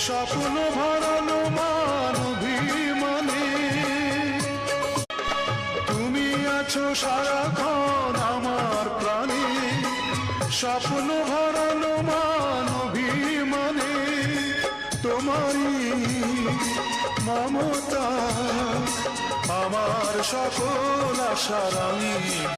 স্বপ্ন ভরানো মান অভিমানে তুমি আছো সারাক্ষণ আমার প্রাণে স্বপ্ন ভরানো মান অভিমানে তোমারই মমতা আমার সকল আশার আমি